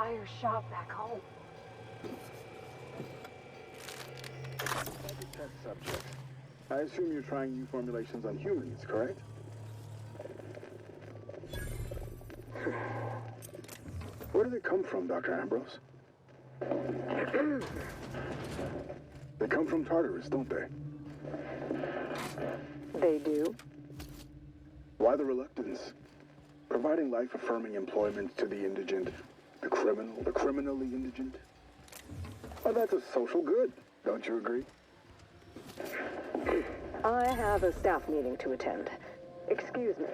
entire shop back home. Test subject. I assume you're trying new formulations on humans, correct? Where do they come from, Dr. Ambrose? They come from Tartarus, don't they? They do? Why the reluctance? Providing life-affirming employment to the indigent, the criminally indigent. Well, that's a social good, don't you agree? I have a staff meeting to attend. Excuse me.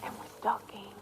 And we're stalking.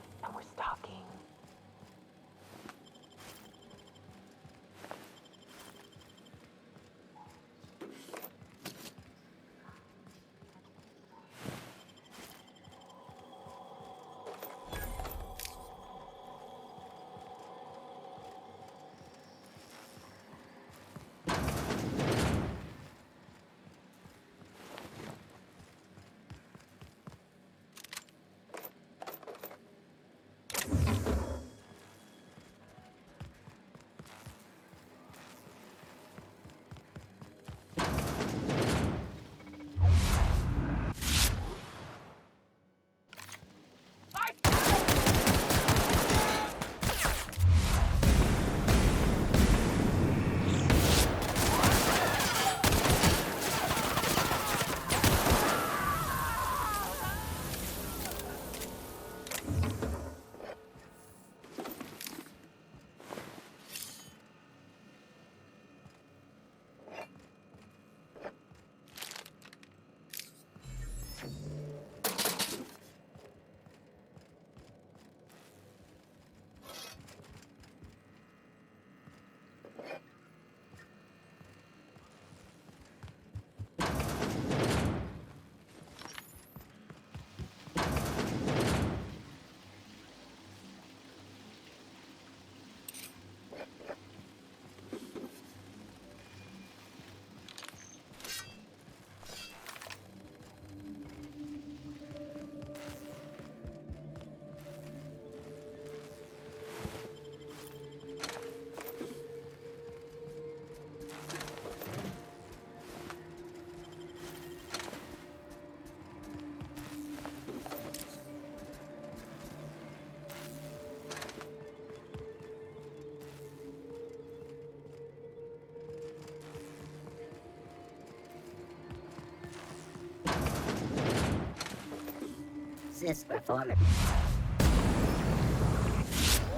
This performance.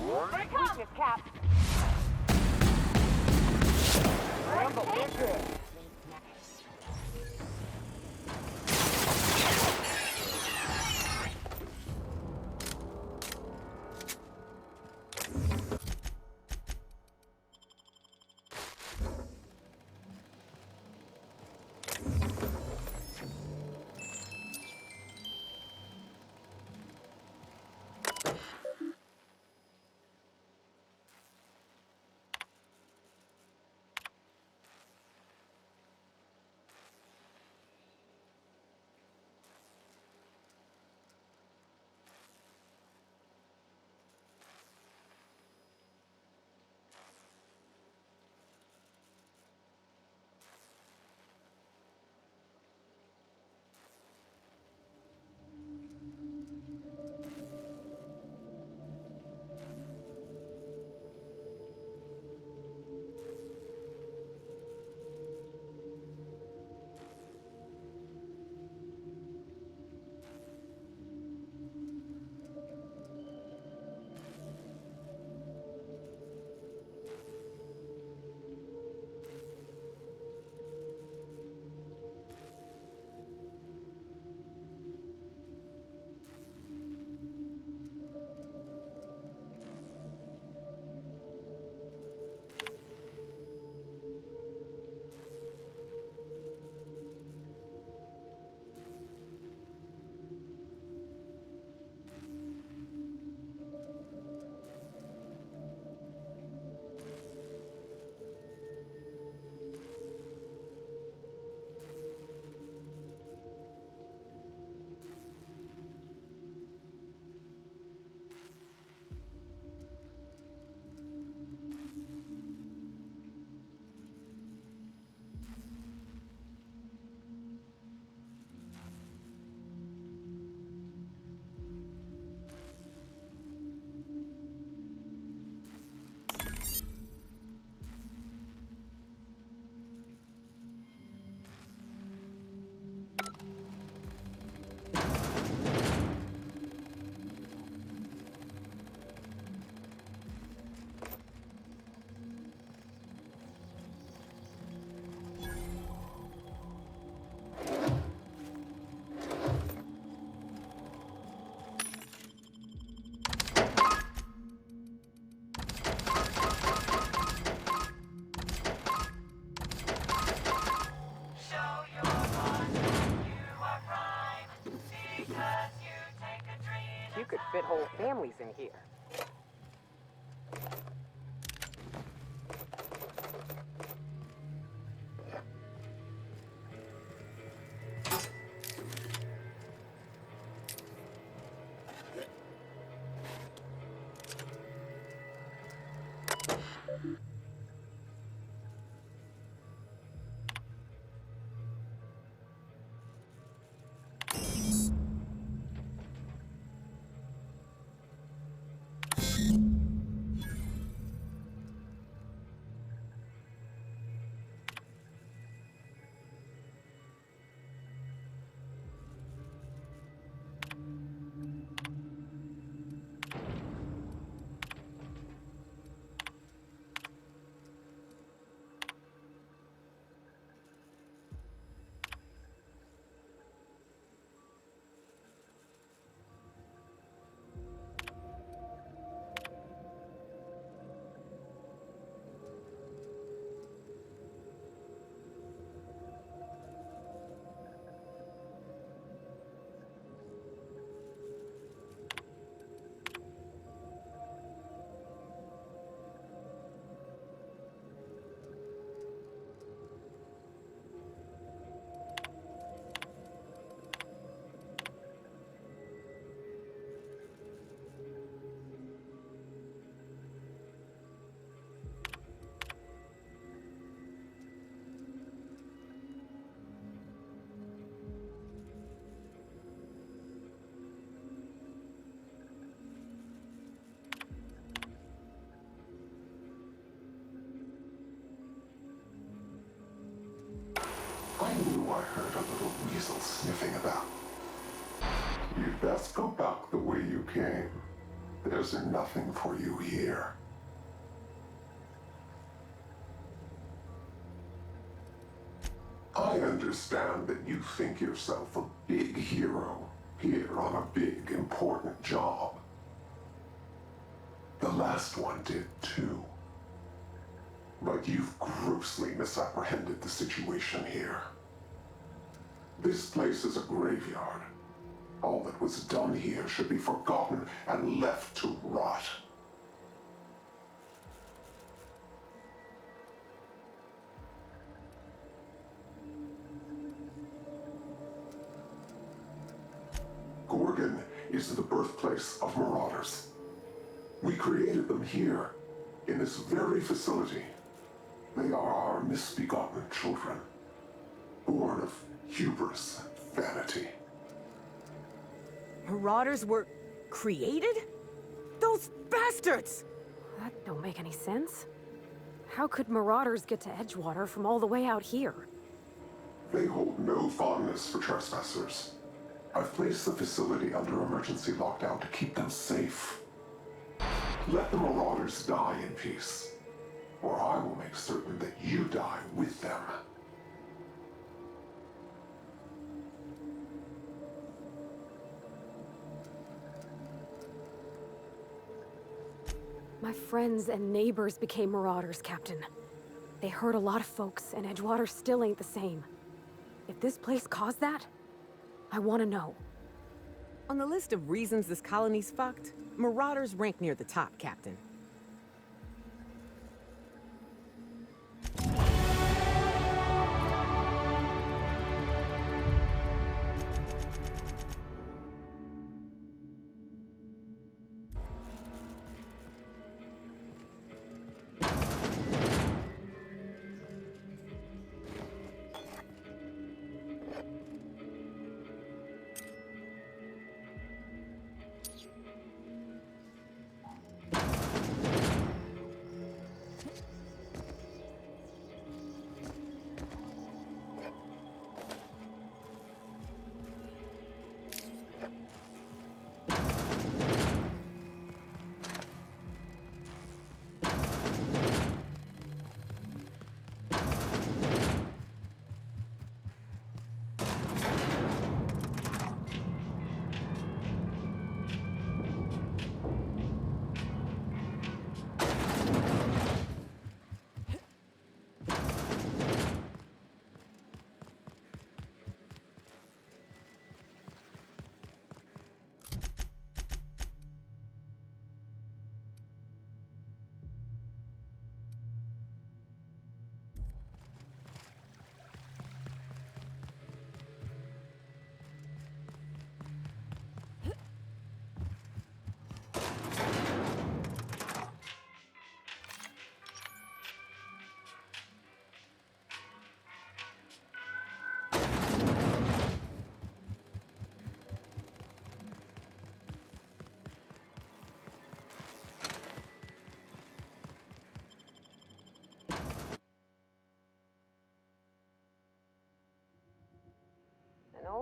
Here it comes, Cap. Rambo, bitch. fit whole families in here. I knew I heard a little weasel sniffing about. You'd best go back the way you came. There's nothing for you here. I understand that you think yourself a big hero here on a big, important job. The last one did too. But you've grossly misapprehended the situation here. This place is a graveyard. All that was done here should be forgotten and left to rot. Gorgon is the birthplace of marauders. We created them here, in this very facility. They are our misbegotten children, born of hubris and vanity. Marauders were created? Those bastards! That don't make any sense. How could marauders get to Edgewater from all the way out here? They hold no fondness for trespassers. I've placed the facility under emergency lockdown to keep them safe. Let the marauders die in peace, or I will make certain that you die with them. My friends and neighbors became marauders, Captain. They hurt a lot of folks, and Edgewater still ain't the same. If this place caused that, I want to know. On the list of reasons this colony's fucked, marauders rank near the top, Captain.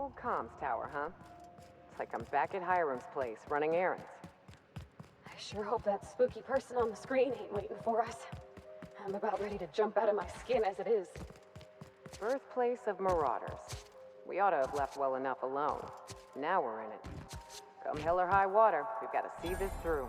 old comms tower, huh? It's like I'm back at Hiram's place, running errands. I sure hope that spooky person on the screen ain't waiting for us. I'm about ready to jump out of my skin as it is. Birthplace of Marauders. We ought to have left well enough alone. Now we're in it. Come hell or high water, we've got to see this through.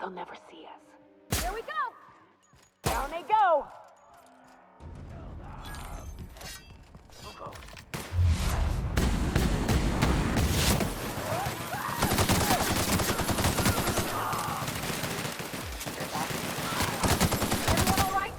They'll never see us. Here we go! Down they go! Everyone all right?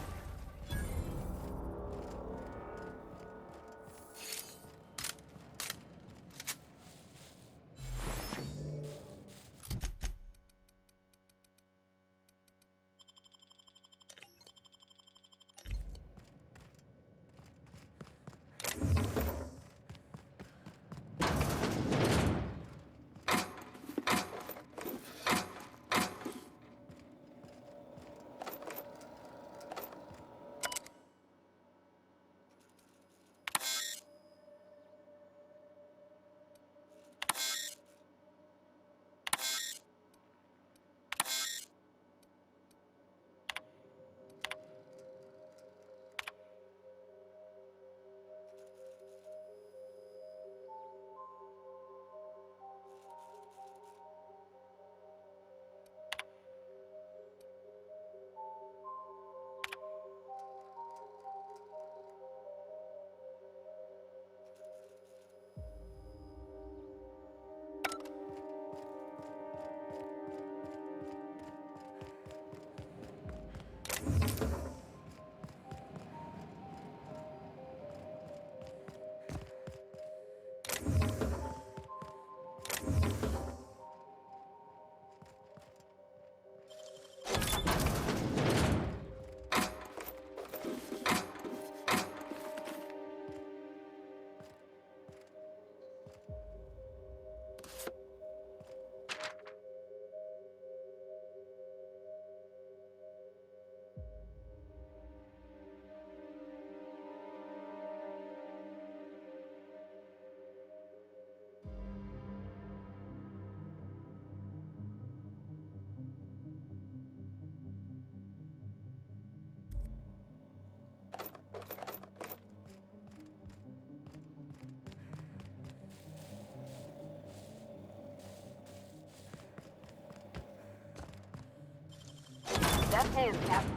Left hand, Captain.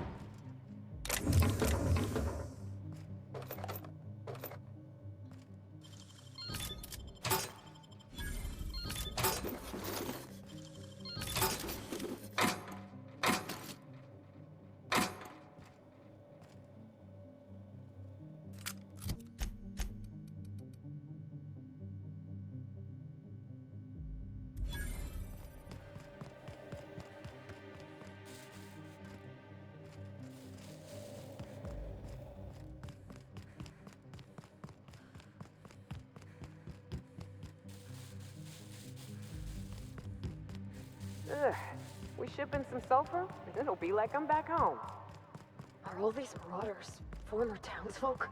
Ugh. We shipping some sulfur? It'll be like I'm back home. Are all these marauders former townsfolk?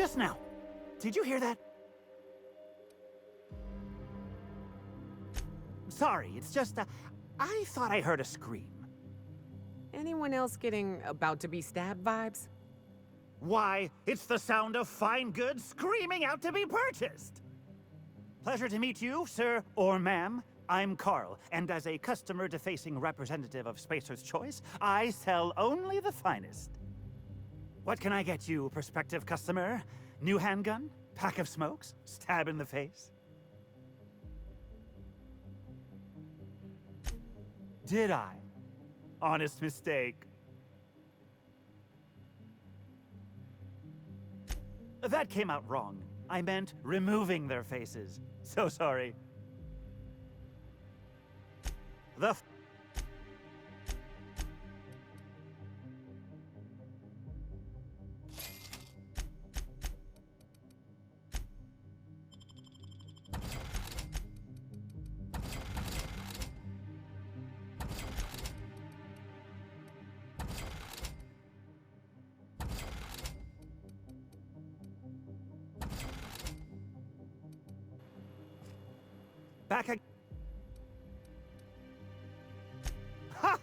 just now. Did you hear that? Sorry, it's just, I thought I heard a scream. Anyone else getting about to be stabbed vibes? Why, it's the sound of fine goods screaming out to be purchased! Pleasure to meet you, sir or ma'am. I'm Carl, and as a customer-defacing representative of Spacer's Choice, I sell only the finest. What can I get you, prospective customer? New handgun? Pack of smokes? Stab in the face? Did I? Honest mistake. That came out wrong. I meant removing their faces. So sorry. Back again. Ha!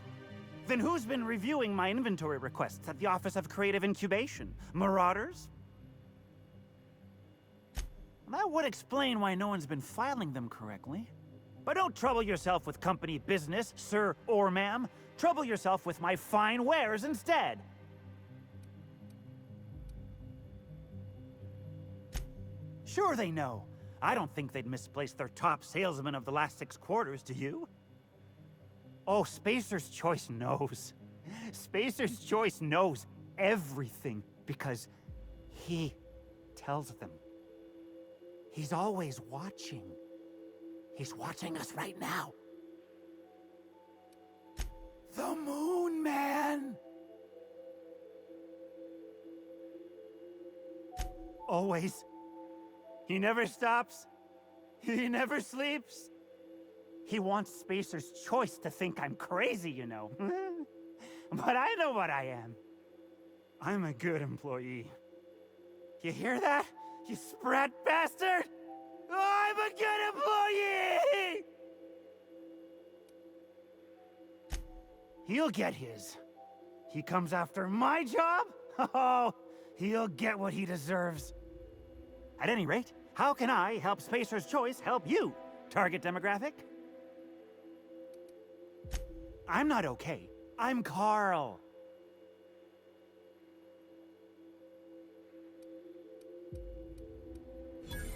Then who's been reviewing my inventory requests at the Office of Creative Incubation? Marauders? That would explain why no one's been filing them correctly. But don't trouble yourself with company business, sir or ma'am. Trouble yourself with my fine wares instead. Sure they know. I don't think they'd misplace their top salesman of the last 6 quarters, do you? Oh, Spacer's Choice knows. Spacer's Choice knows everything because he tells them. He's always watching. He's watching us right now. The Moon Man! Always. He never stops. He never sleeps. He wants Spacer's Choice to think I'm crazy, you know. But I know what I am. I'm a good employee. You hear that? You sprat bastard! I'm a good employee! He'll get his. He comes after my job? Oh, he'll get what he deserves. At any rate, how can I help Spacer's Choice help you, target demographic? I'm not okay. I'm Carl.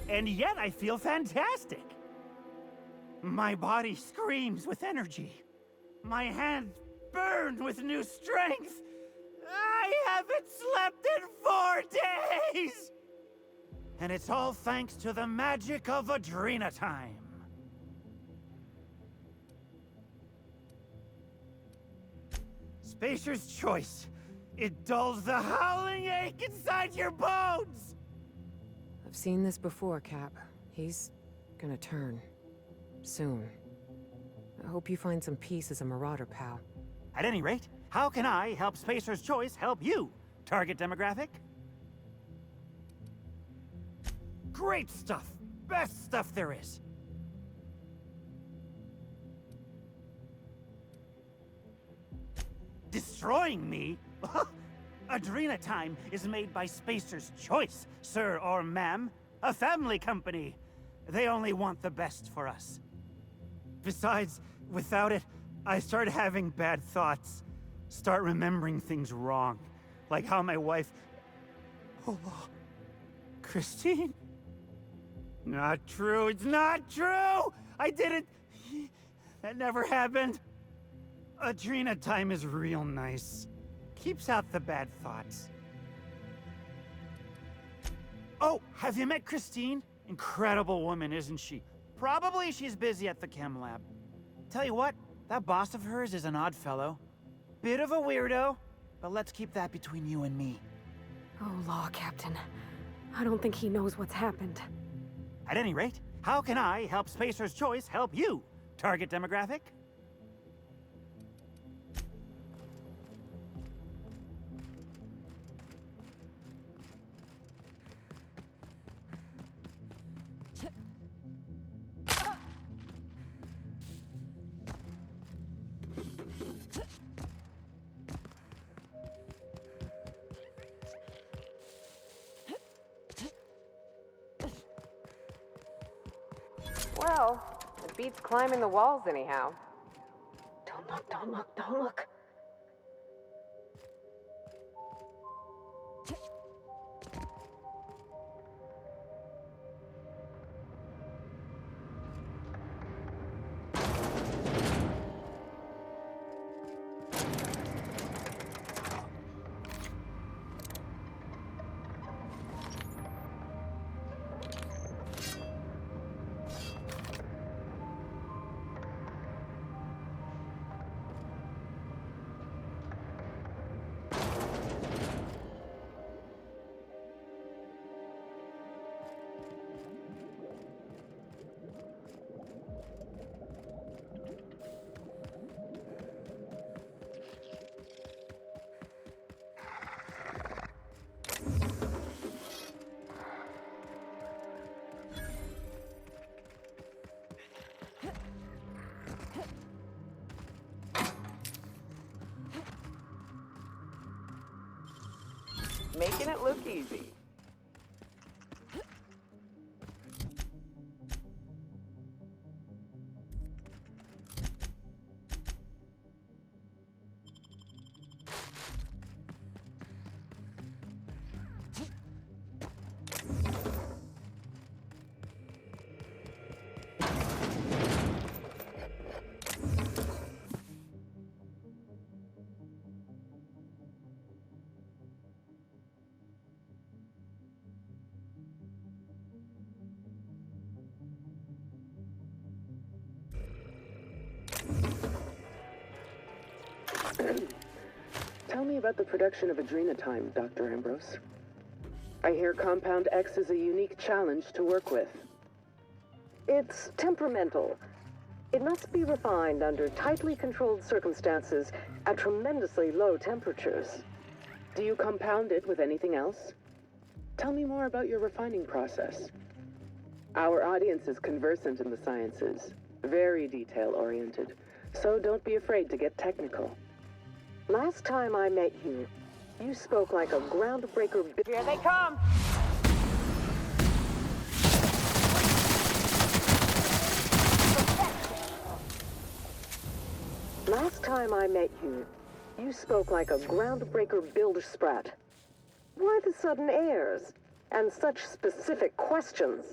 And yet I feel fantastic. My body screams with energy. My hands burn with new strength. I haven't slept in 4 days! And it's all thanks to the magic of Adrena time. Spacer's Choice. It dulls the howling ache inside your bones! I've seen this before, Cap. He's gonna turn. Soon. I hope you find some peace as a Marauder, pal. At any rate, how can I help Spacer's Choice help you, target demographic? Great stuff! Best stuff there is! Destroying me? Adrena Time is made by Spacer's Choice, sir or ma'am. A family company. They only want the best for us. Besides, without it, I start having bad thoughts. Start remembering things wrong. Like how my wife... Oh, Christine? Not true, it's not true! I didn't... That never happened. Adrena Time is real nice. Keeps out the bad thoughts. Oh, have you met Christine? Incredible woman, isn't she? Probably she's busy at the chem lab. Tell you what, that boss of hers is an odd fellow. Bit of a weirdo, but let's keep that between you and me. Oh, Law, Captain. I don't think he knows what's happened. At any rate, how can I help Spacer's Choice help you, target demographic? Well, it beats climbing the walls anyhow. Don't look, don't look, don't look. Making it look easy. Tell me about the production of adrenatime, Dr. Ambrose. I hear Compound X is a unique challenge to work with. It's temperamental. It must be refined under tightly controlled circumstances at tremendously low temperatures. Do you compound it with anything else? Tell me more about your refining process. Our audience is conversant in the sciences, very detail-oriented, so don't be afraid to get technical. Last time I met you, you spoke like a groundbreaker. Here they come! Last time I met you, you spoke like a groundbreaker builder sprat. Why the sudden airs? And such specific questions?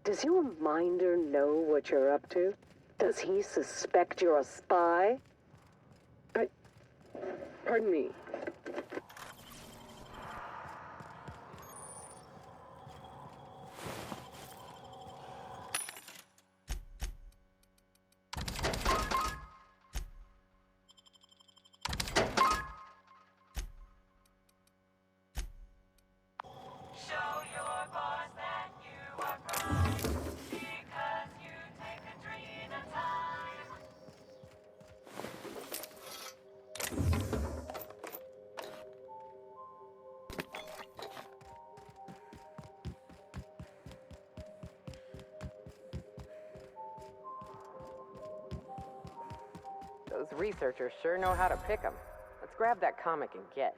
Does your minder know what you're up to? Does he suspect you're a spy? Pardon me. Those researchers sure know how to pick 'em. Let's grab that comic and get.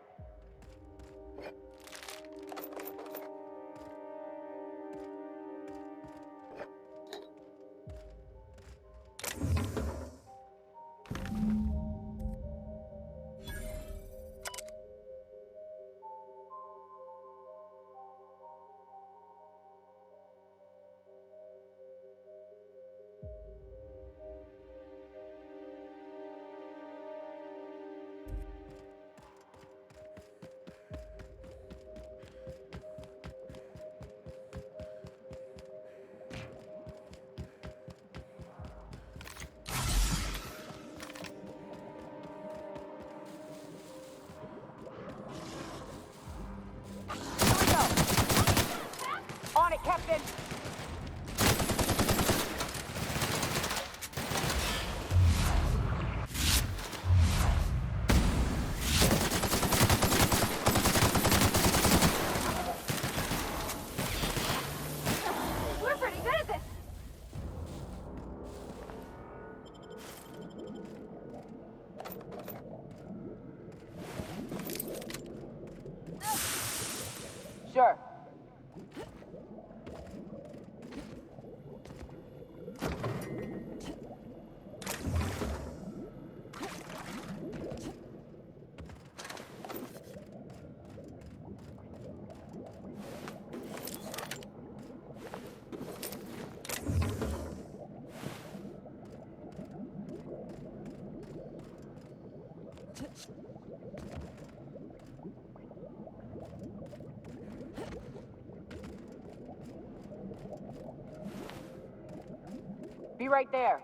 Be right there.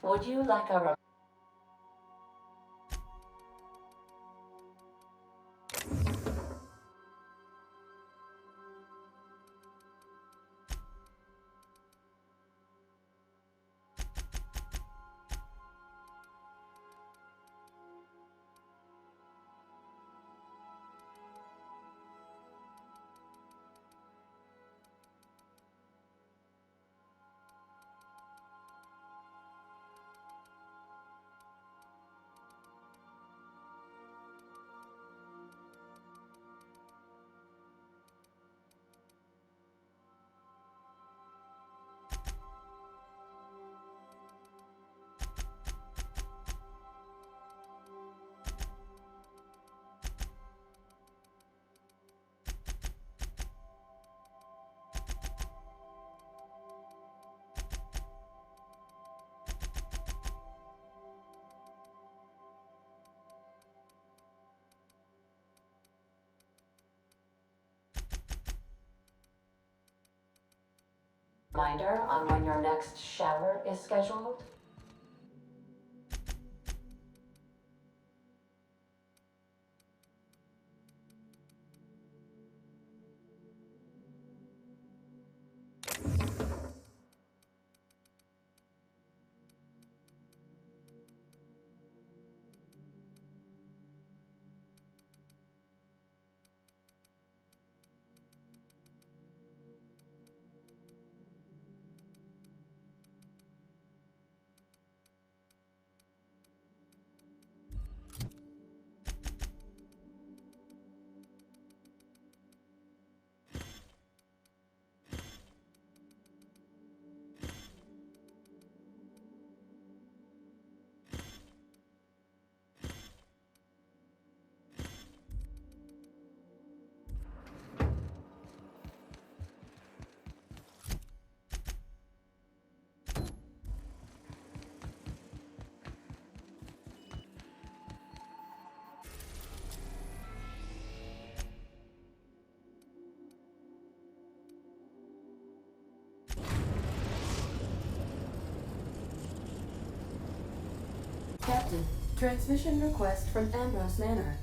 Would you like a reminder on when your next shower is scheduled? Captain, transmission request from Ambrose Manor.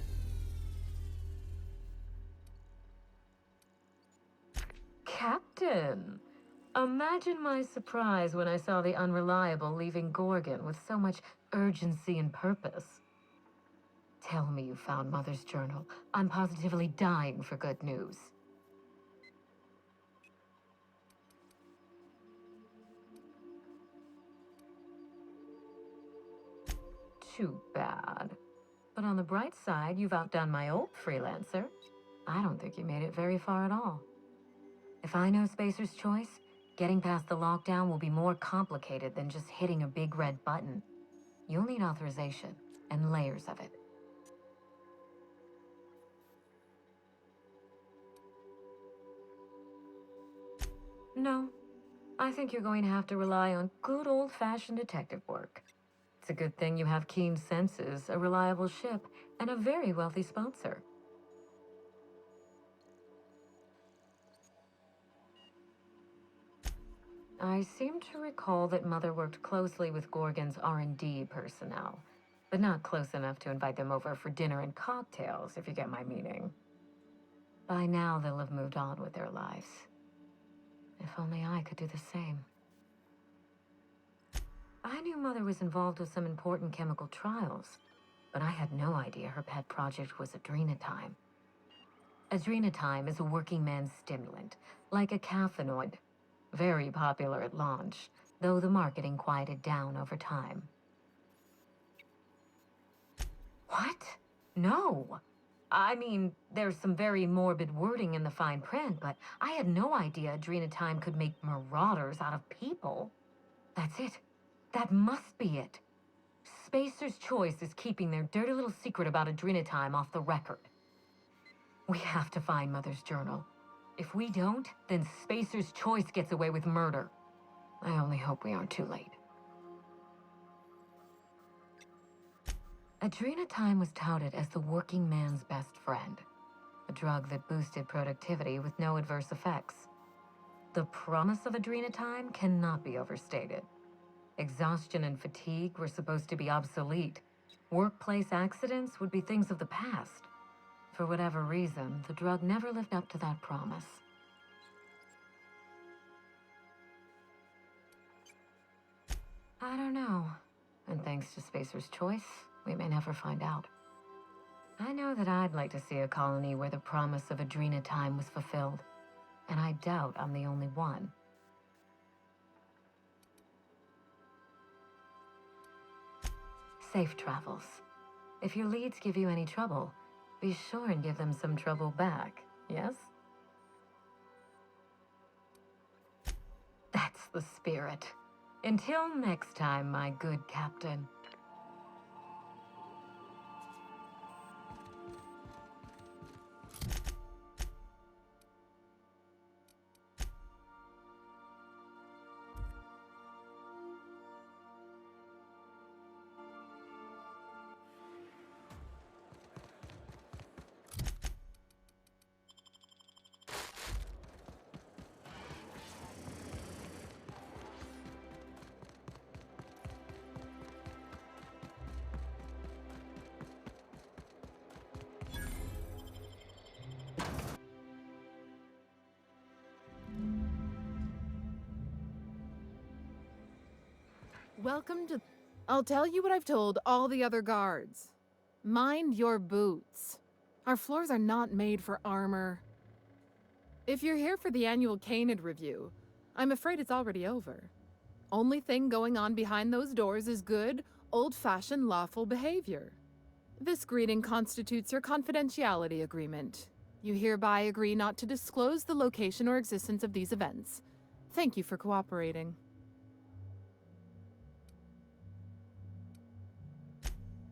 Captain! Imagine my surprise when I saw the Unreliable leaving Gorgon with so much urgency and purpose. Tell me you found Mother's journal. I'm positively dying for good news. Too bad. But on the bright side, you've outdone my old freelancer. I don't think you made it very far at all. If I know Spacer's Choice, getting past the lockdown will be more complicated than just hitting a big red button. You'll need authorization, and layers of it. No, I think you're going to have to rely on good old-fashioned detective work. It's a good thing you have keen senses, a reliable ship, and a very wealthy sponsor. I seem to recall that Mother worked closely with Gorgon's R&D personnel, but not close enough to invite them over for dinner and cocktails, if you get my meaning. By now, they'll have moved on with their lives. If only I could do the same. I knew Mother was involved with some important chemical trials, but I had no idea her pet project was adrenatime. Adrenatime is a working man's stimulant, like a caffeinoid. Very popular at launch, though the marketing quieted down over time. What? No! I mean, there's some very morbid wording in the fine print, but I had no idea adrenatime could make marauders out of people. That's it. That must be it. Spacer's Choice is keeping their dirty little secret about adrenatime off the record. We have to find Mother's journal. If we don't, then Spacer's Choice gets away with murder. I only hope we aren't too late. Adrenatime was touted as the working man's best friend, a drug that boosted productivity with no adverse effects. The promise of adrenatime cannot be overstated. Exhaustion and fatigue were supposed to be obsolete. Workplace accidents would be things of the past. For whatever reason, the drug never lived up to that promise. I don't know. And thanks to Spacer's Choice, we may never find out. I know that I'd like to see a colony where the promise of adrenatime was fulfilled, and I doubt I'm the only one. Safe travels. If your leads give you any trouble, be sure and give them some trouble back, yes? That's the spirit. Until next time, my good captain. Welcome to... I'll tell you what I've told all the other guards. Mind your boots. Our floors are not made for armor. If you're here for the annual Canid review, I'm afraid it's already over. Only thing going on behind those doors is good, old-fashioned lawful behavior. This greeting constitutes your confidentiality agreement. You hereby agree not to disclose the location or existence of these events. Thank you for cooperating.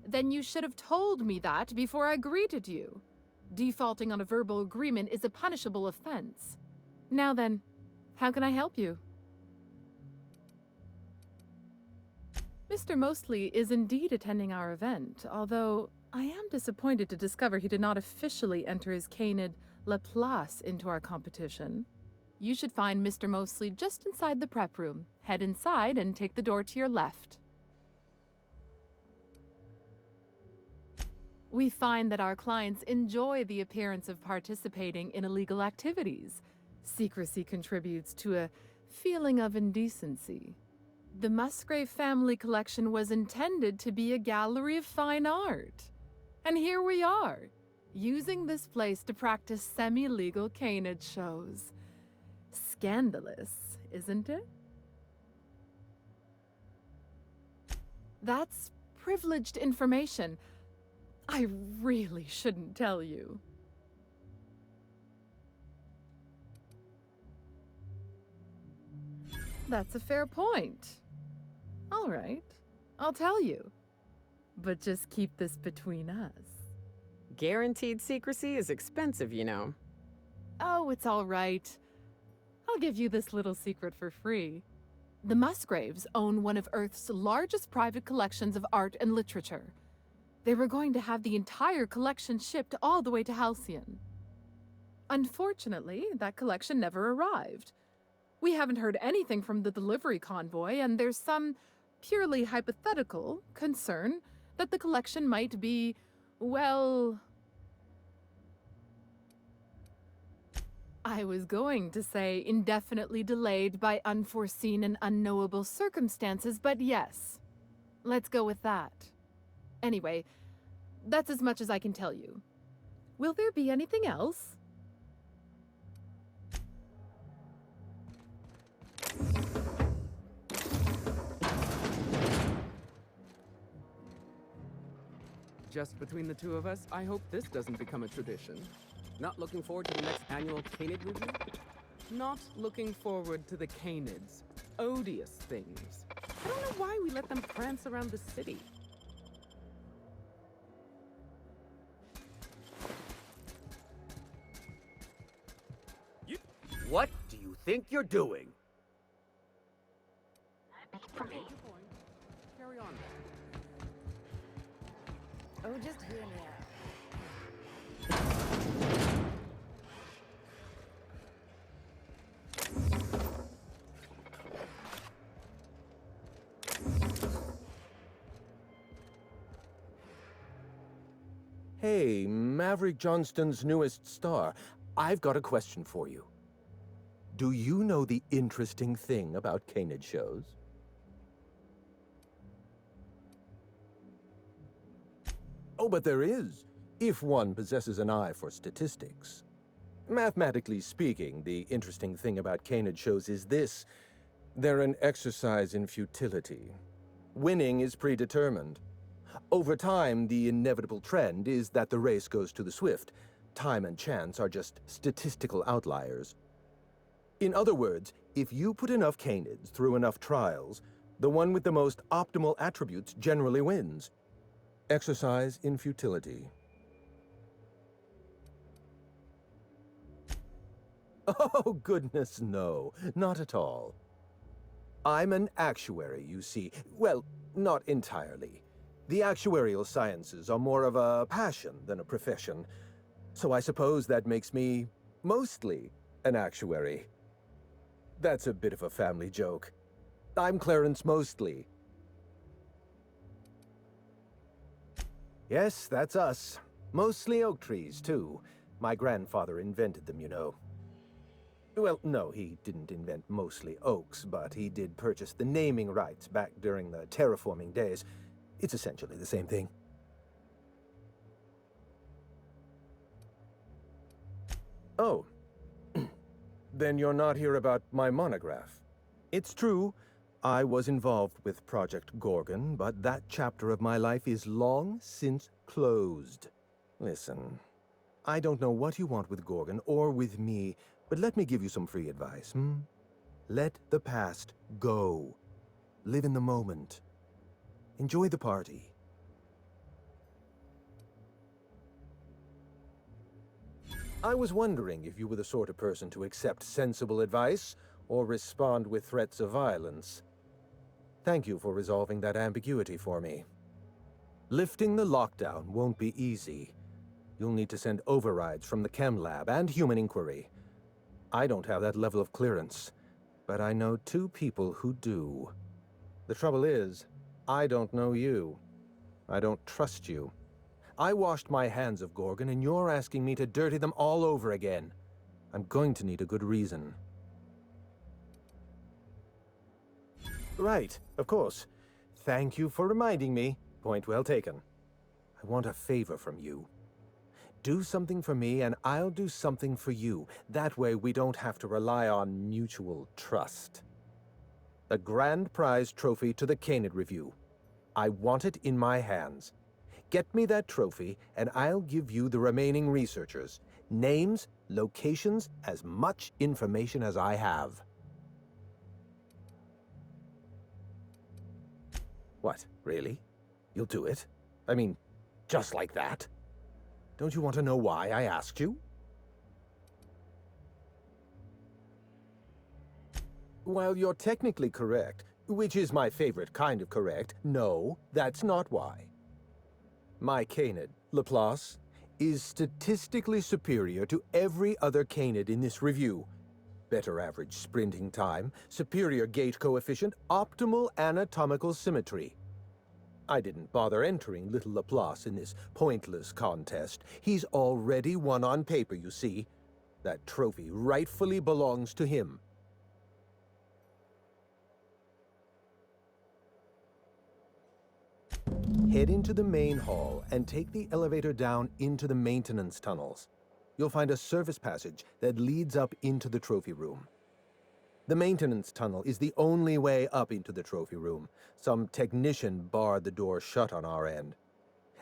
Then you should have told me that before I greeted you. Defaulting on a verbal agreement is a punishable offense. Now then, how can I help you? Mr. Mostly is indeed attending our event, although I am disappointed to discover he did not officially enter his Canid La Place into our competition. You should find Mr. Mostly just inside the prep room. Head inside and take the door to your left. We find that our clients enjoy the appearance of participating in illegal activities. Secrecy contributes to a feeling of indecency. The Musgrave family collection was intended to be a gallery of fine art. And here we are, using this place to practice semi-legal canid shows. Scandalous, isn't it? That's privileged information. I really shouldn't tell you. That's a fair point. All right, I'll tell you. But just keep this between us. Guaranteed secrecy is expensive, you know. Oh, it's all right. I'll give you this little secret for free. The Musgraves own one of Earth's largest private collections of art and literature. They were going to have the entire collection shipped all the way to Halcyon. Unfortunately, that collection never arrived. We haven't heard anything from the delivery convoy, and there's some purely hypothetical concern that the collection might be, well... I was going to say indefinitely delayed by unforeseen and unknowable circumstances, but yes, let's go with that. Anyway, that's as much as I can tell you. Will there be anything else? Just between the two of us, I hope this doesn't become a tradition. Not looking forward to the next annual Canid review? Not looking forward to the Canids. Odious things. I don't know why we let them prance around the city. What do you think you're doing? Carry on. Oh, just hear me out. Hey, Maverick Johnston's newest star. I've got a question for you. Do you know the interesting thing about Canid shows? Oh, but there is, if one possesses an eye for statistics. Mathematically speaking, the interesting thing about Canid shows is this. They're an exercise in futility. Winning is predetermined. Over time, the inevitable trend is that the race goes to the swift. Time and chance are just statistical outliers. In other words, if you put enough Canids through enough trials, the one with the most optimal attributes generally wins. Exercise in futility. Oh, goodness, no. Not at all. I'm an actuary, you see. Well, not entirely. The actuarial sciences are more of a passion than a profession. So I suppose that makes me mostly an actuary. That's a bit of a family joke. I'm Clarence Mostly. Yes, that's us. Mostly oak trees, too. My grandfather invented them, you know. Well, no, he didn't invent mostly oaks, but he did purchase the naming rights back during the terraforming days. It's essentially the same thing. Oh. Then you're not here about my monograph. It's true, I was involved with Project Gorgon, but that chapter of my life is long since closed. Listen, I don't know what you want with Gorgon or with me, but let me give you some free advice, Let the past go. Live in the moment. Enjoy the party. I was wondering if you were the sort of person to accept sensible advice or respond with threats of violence. Thank you for resolving that ambiguity for me. Lifting the lockdown won't be easy. You'll need to send overrides from the chem lab and human inquiry. I don't have that level of clearance, but I know 2 people who do. The trouble is, I don't know you. I don't trust you. I washed my hands of Gorgon, and you're asking me to dirty them all over again. I'm going to need a good reason. Right, of course. Thank you for reminding me. Point well taken. I want a favor from you. Do something for me, and I'll do something for you. That way we don't have to rely on mutual trust. The grand prize trophy to the Canid Review. I want it in my hands. Get me that trophy, and I'll give you the remaining researchers. Names, locations, as much information as I have. What, really? You'll do it? I mean, just like that? Don't you want to know why I asked you? While you're technically correct, which is my favorite kind of correct, no, that's not why. My Canid, Laplace, is statistically superior to every other Canid in this review. Better average sprinting time, superior gait coefficient, optimal anatomical symmetry. I didn't bother entering little Laplace in this pointless contest. He's already won on paper, you see. That trophy rightfully belongs to him. Head into the main hall and take the elevator down into the maintenance tunnels. You'll find a service passage that leads up into the trophy room. The maintenance tunnel is the only way up into the trophy room. Some technician barred the door shut on our end.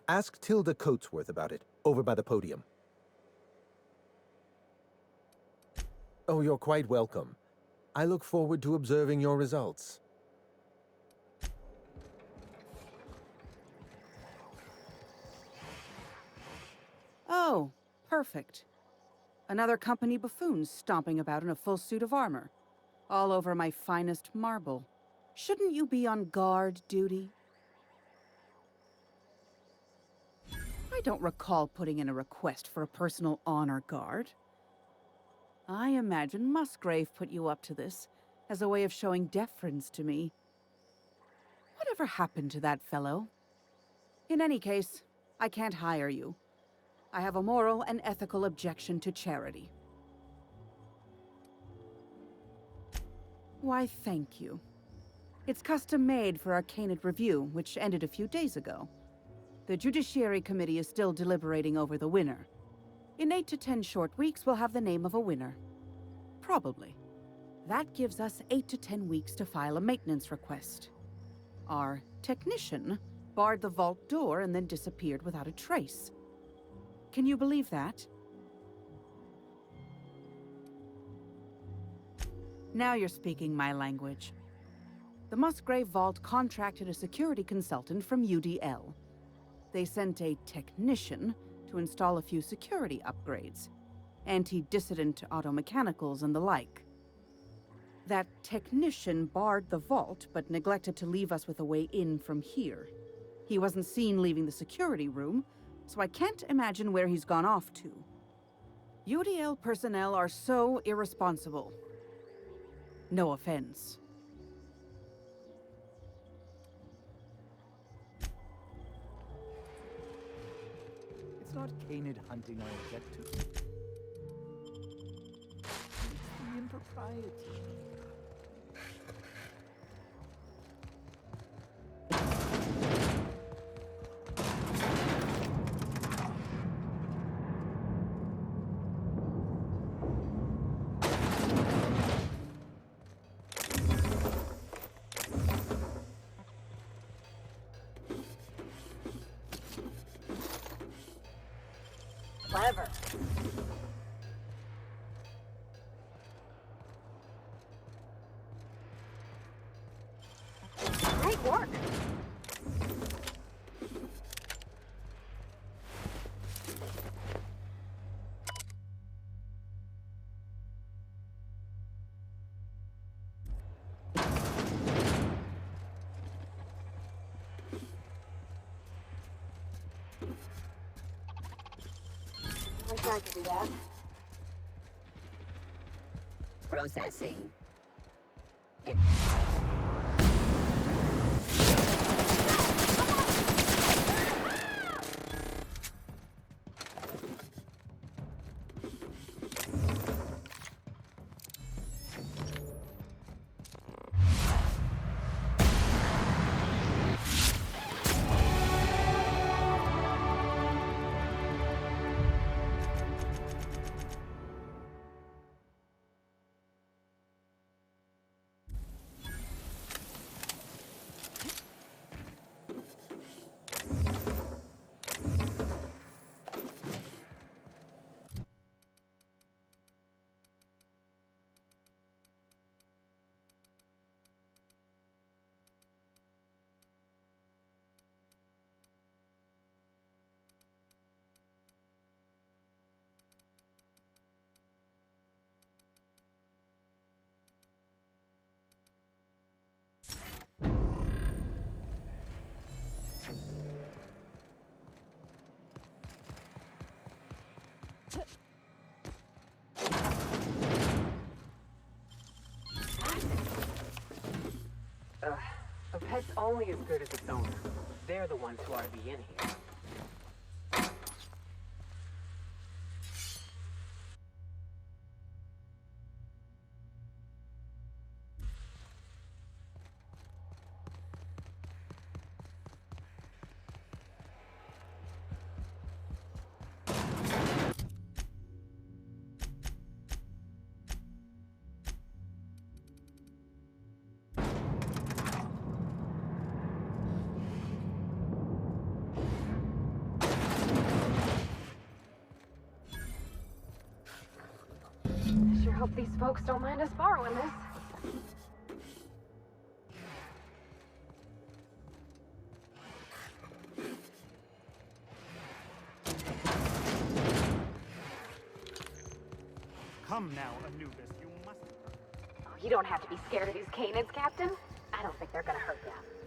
Ask Tilda Coatsworth about it, over by the podium. Oh, you're quite welcome. I look forward to observing your results. Oh, perfect. Another company buffoon stomping about in a full suit of armor. All over my finest marble. Shouldn't you be on guard duty? I don't recall putting in a request for a personal honor guard. I imagine Musgrave put you up to this as a way of showing deference to me. Whatever happened to that fellow? In any case, I can't hire you. I have a moral and ethical objection to charity. Why, thank you. It's custom-made for our Canid Review, which ended a few days ago. The Judiciary Committee is still deliberating over the winner. In 8 to 10 short weeks, we'll have the name of a winner. Probably. That gives us 8 to 10 weeks to file a maintenance request. Our technician barred the vault door and then disappeared without a trace. Can you believe that? Now you're speaking my language. The Musgrave Vault contracted a security consultant from UDL. They sent a technician to install a few security upgrades, anti-dissident automechanicals and the like. That technician barred the vault, but neglected to leave us with a way in from here. He wasn't seen leaving the security room, so I can't imagine where he's gone off to. UDL personnel are so irresponsible. No offense. It's not Canid hunting I object to. It's the impropriety. Clever. Great work. I tried to do that. Processing. pet's only as good as its owner. They're the ones who ought to be in here. I hope these folks don't mind us borrowing this. Come now, Anubis, you must... Oh, you don't have to be scared of these canids, Captain. I don't think they're gonna hurt you.